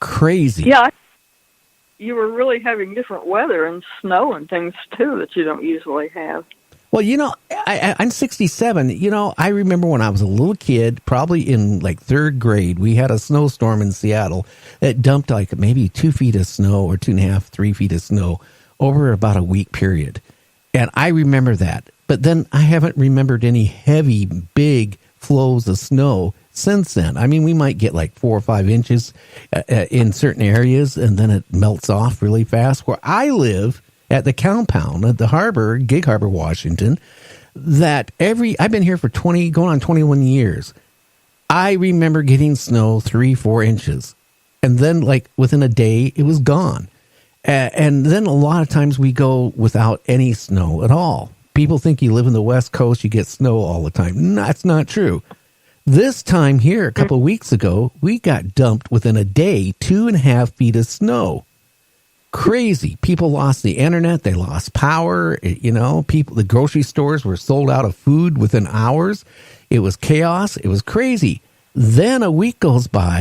Crazy. Yeah, you were really having different weather and snow and things, too, that you don't usually have. Well, I'm 67. I remember when I was a little kid, probably in like third grade, we had a snowstorm in Seattle that dumped like maybe 2 feet of snow or 2.5, 3 feet of snow over about a week period. And I remember that. But then I haven't remembered any heavy, big flows of snow since then. I mean, we might get like 4 or 5 inches in certain areas, and then it melts off really fast. Where I live at the compound at the harbor, Gig Harbor, Washington, I've been here for going on 21 years. I remember getting snow 3-4 inches, and then like within a day it was gone. And then a lot of times we go without any snow at all. People think you live in the West Coast, you get snow all the time. No, that's not true. This time here, a couple of weeks ago, we got dumped within a day, 2.5 feet of snow. Crazy. People lost the internet. They lost power. The grocery stores were sold out of food within hours. It was chaos. It was crazy. Then a week goes by,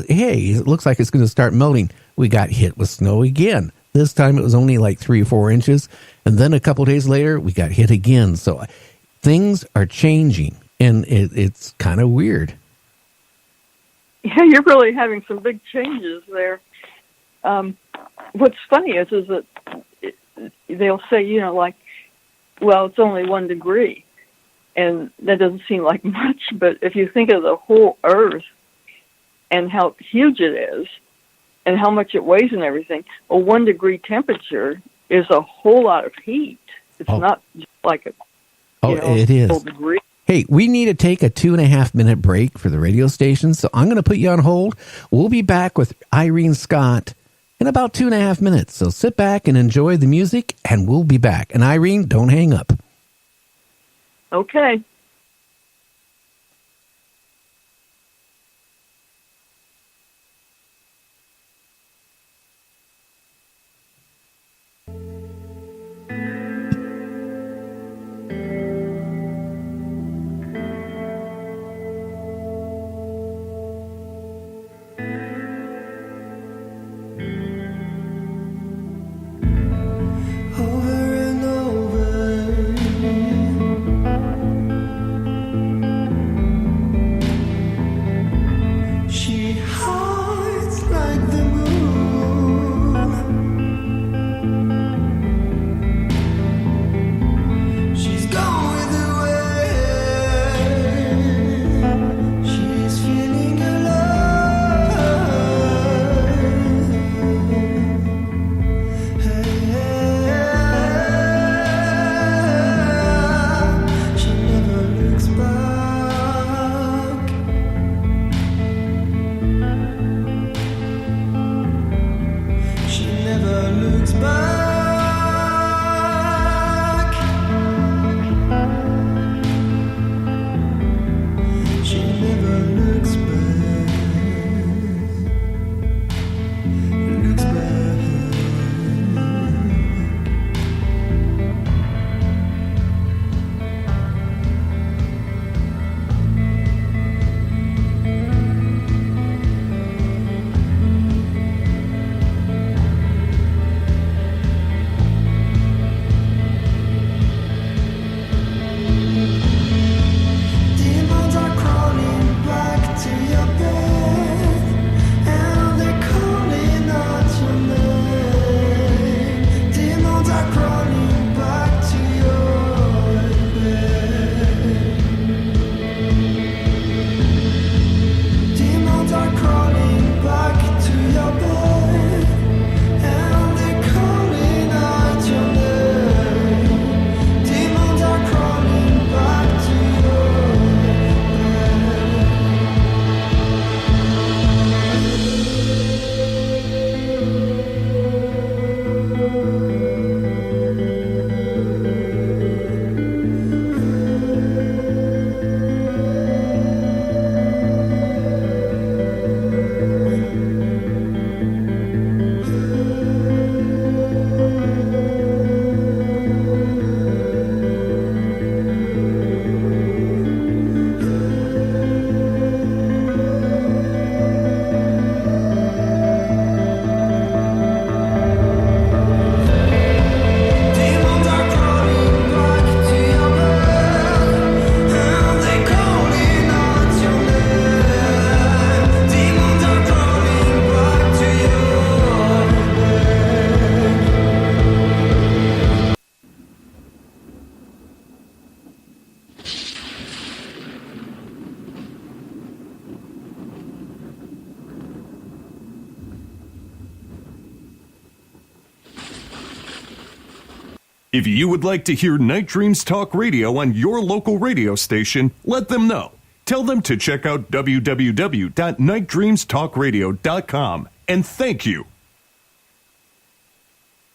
hey, it looks like it's going to start melting. We got hit with snow again. This time it was only like 3 or 4 inches. And then a couple of days later, we got hit again. So things are changing, and it's kind of weird. Yeah, you're really having some big changes there. What's funny is that they'll say, well, it's only 1 degree. And that doesn't seem like much, but if you think of the whole Earth and how huge it is and how much it weighs and everything, a 1 degree temperature is a whole lot of heat. It's not just like it is. Full degree. Hey, we need to take a 2.5-minute break for the radio station, so I'm going to put you on hold. We'll be back with Iren Scott in about 2.5 minutes. So sit back and enjoy the music, and we'll be back. And Iren, don't hang up. Okay. Over and over If you would like to hear Night Dreams Talk Radio on your local radio station, let them know. Tell them to check out www.nightdreamstalkradio.com, and thank you.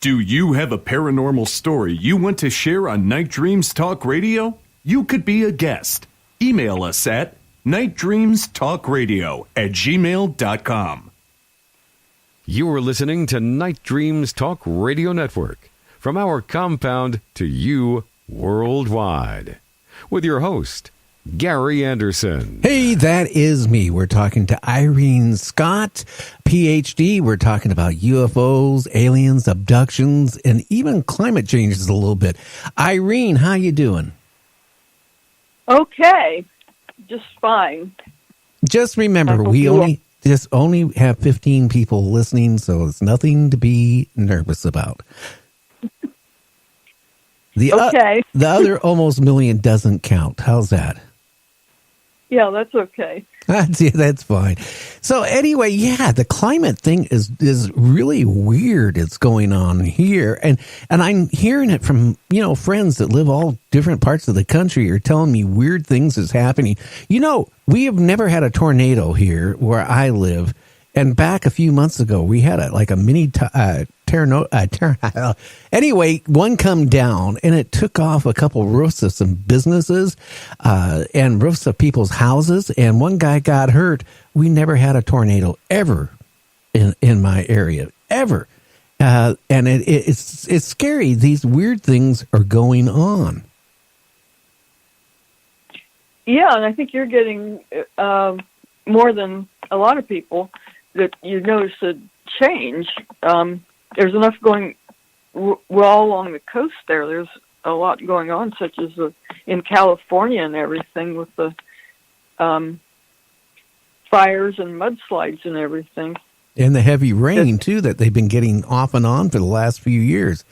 Do you have a paranormal story you want to share on Night Dreams Talk Radio? You could be a guest. Email us at nightdreamstalkradio@gmail.com. You are listening to Night Dreams Talk Radio Network, from our compound to you worldwide, with your host, Gary Anderson. Hey, that is me. We're talking to Iren Scott PhD. We're talking about UFOs, aliens, abductions, and even climate changes a little bit. Iren, how you doing? Okay, just fine. Just remember, we only have 15 people listening, so it's nothing to be nervous about. The other almost million doesn't count. How's that? Yeah, that's okay. That's fine. So anyway, yeah, the climate thing is really weird. It's going on here, and I'm hearing it from friends that live all different parts of the country are telling me weird things is happening. We have never had a tornado here where I live, and back a few months ago we had a mini anyway, one come down and it took off a couple roofs of some businesses and roofs of people's houses, and one guy got hurt. We never had a tornado ever in my area, ever. And it's scary. These weird things are going on. Yeah, and I think you're getting more than a lot of people that you notice a change. There's enough going all along the coast there. There's a lot going on, such as in California and everything with the fires and mudslides and everything. And the heavy rain, too, that they've been getting off and on for the last few years.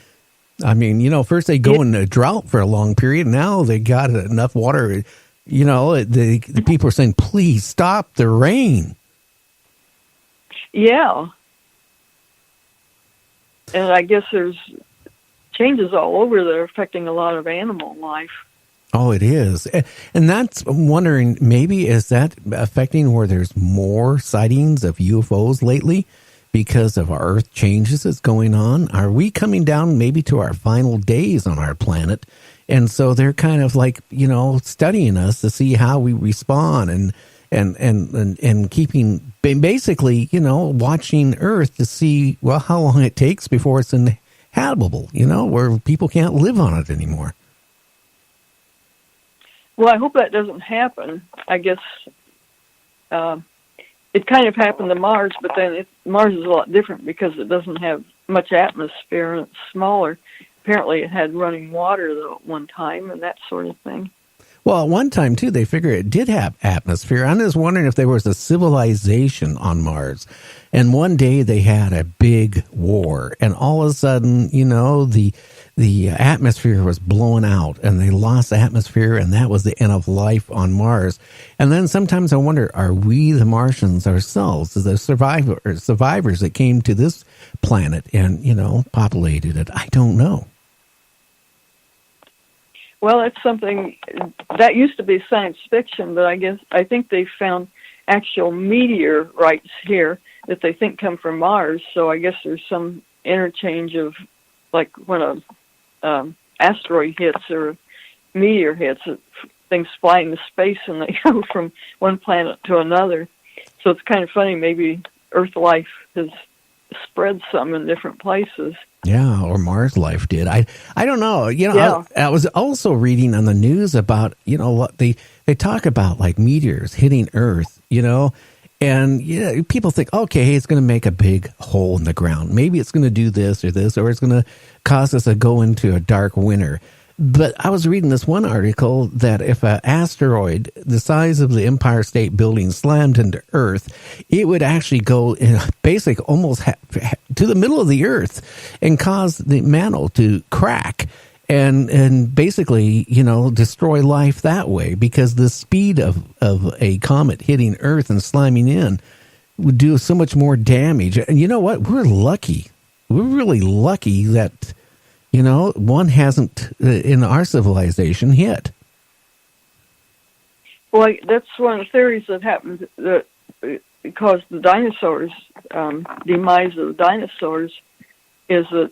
I mean, first they go in a drought for a long period. Now they got enough water. The people are saying, please stop the rain. Yeah. And I guess there's changes all over that are affecting a lot of animal life. Oh, it is. And that's, I'm wondering, maybe is that affecting where there's more sightings of UFOs lately because of our Earth changes that's going on? Are we coming down maybe to our final days on our planet? And so they're kind of studying us to see how we respond and keeping, basically, watching Earth to see, how long it takes before it's inhabitable, where people can't live on it anymore. Well, I hope that doesn't happen. I guess it kind of happened to Mars, but then Mars is a lot different because it doesn't have much atmosphere and it's smaller. Apparently it had running water, though, at one time and that sort of thing. Well, at one time, too, they figure it did have atmosphere. I'm just wondering if there was a civilization on Mars. And one day they had a big war. And all of a sudden, the atmosphere was blown out. And they lost the atmosphere. And that was the end of life on Mars. And then sometimes I wonder, are we the Martians ourselves, the survivors that came to this planet and, populated it? I don't know. Well, it's something that used to be science fiction, but I think they found actual meteorites here that they think come from Mars. So I guess there's some interchange of, like when a asteroid hits or a meteor hits, things fly into space and they go from one planet to another. So it's kind of funny. Maybe Earth life has spread some in different places. Yeah, or Mars life did. I don't know. Yeah. I was also reading on the news about, what they talk about, like meteors hitting Earth, and people think, okay, it's going to make a big hole in the ground. Maybe it's going to do this, or it's going to cause us to go into a dark winter. But I was reading this one article that if an asteroid the size of the Empire State Building slammed into Earth, it would actually go basically almost to the middle of the Earth and cause the mantle to crack and basically, destroy life that way, because the speed of a comet hitting Earth and slamming in would do so much more damage. And you know what? We're lucky. We're really lucky that one hasn't in our civilization hit. Well, that's one of the theories that happened that caused the dinosaurs, demise of the dinosaurs, is that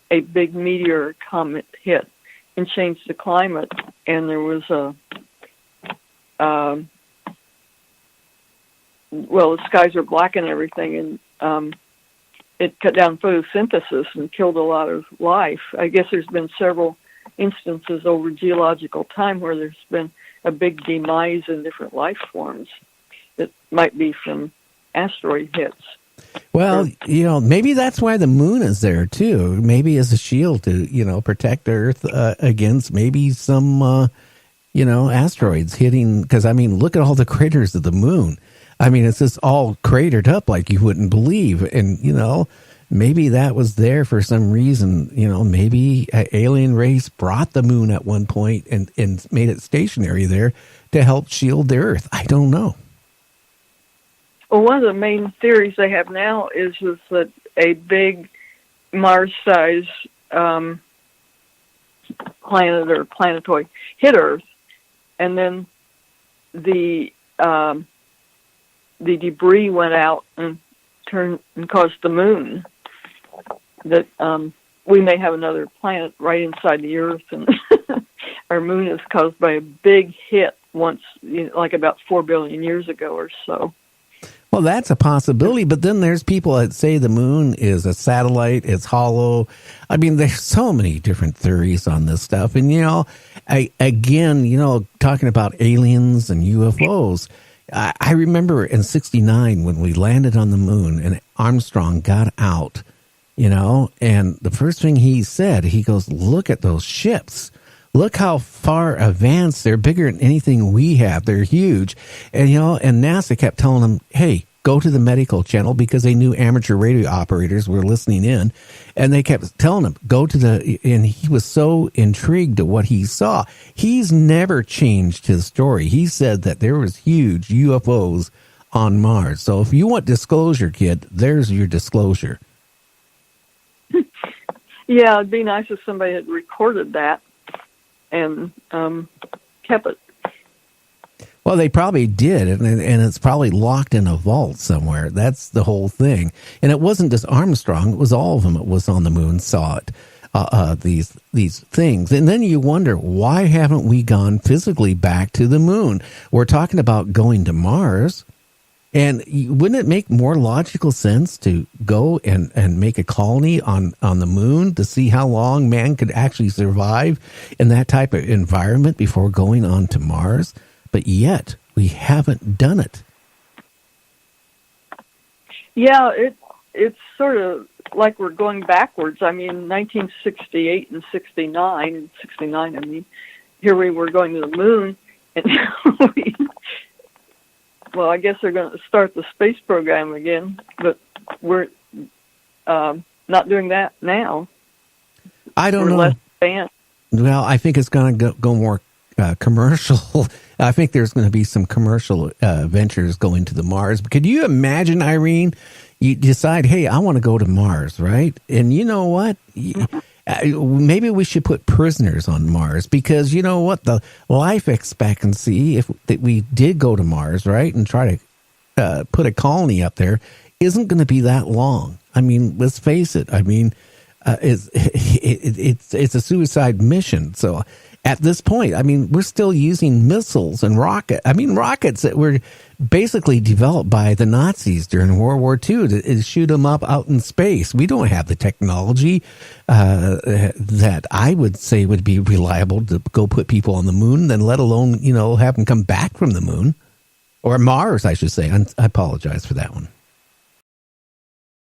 a big meteor comet hit and changed the climate, and there was the skies are black and everything, and it cut down photosynthesis and killed a lot of life. I guess there's been several instances over geological time where there's been a big demise in different life forms. It might be from asteroid hits. Well, maybe that's why the moon is there too. Maybe as a shield to, protect Earth against maybe some, asteroids hitting. Because look at all the craters of the moon. It's just all cratered up like you wouldn't believe. And, maybe that was there for some reason. Maybe an alien race brought the moon at one point and made it stationary there to help shield the Earth. I don't know. Well, one of the main theories they have now is that a big Mars-sized planet or planetoid hit Earth, and then the debris went out and caused the moon. That we may have another planet right inside the Earth, and our moon is caused by a big hit once, like about 4 billion years ago or so. Well, that's a possibility, but then there's people that say the moon is a satellite, it's hollow. There's so many different theories on this stuff. And, talking about aliens and UFOs, I remember in 1969 when we landed on the moon and Armstrong got out, and the first thing he said, he goes, look at those ships. Look how far advanced. They're bigger than anything we have. They're huge. And, and NASA kept telling them, hey, go to the medical channel, because they knew amateur radio operators were listening in. And they kept telling him, and he was so intrigued at what he saw. He's never changed his story. He said that there was huge UFOs on Mars. So if you want disclosure, kid, there's your disclosure. Yeah, it'd be nice if somebody had recorded that and kept it. Well, they probably did, and it's probably locked in a vault somewhere. That's the whole thing. And it wasn't just Armstrong; it was all of them. It was on the moon, saw it. These things, and then you wonder, why haven't we gone physically back to the moon? We're talking about going to Mars, and wouldn't it make more logical sense to go and make a colony on the moon to see how long man could actually survive in that type of environment before going on to Mars? But yet, we haven't done it. Yeah, it's sort of like we're going backwards. 1968 and 69, here we were going to the moon, and well, I guess they're going to start the space program again, but we're not doing that now. I don't we're know. Less advanced. Well, I think it's going to go more commercial. I think there's going to be some commercial ventures going to the Mars. But could you imagine, Irene, you decide, hey, I want to go to Mars, right? And you know what? Maybe we should put prisoners on Mars, because you know what? The life expectancy, if that we did go to Mars, right, and try to put a colony up there, isn't going to be that long. Let's face it. It's a suicide mission. So at this point, we're still using missiles and rockets that were basically developed by the Nazis during World War II to shoot them up out in space. We don't have the technology that I would say would be reliable to go put people on the moon, then let alone, have them come back from the moon. Or Mars, I should say. I apologize for that one.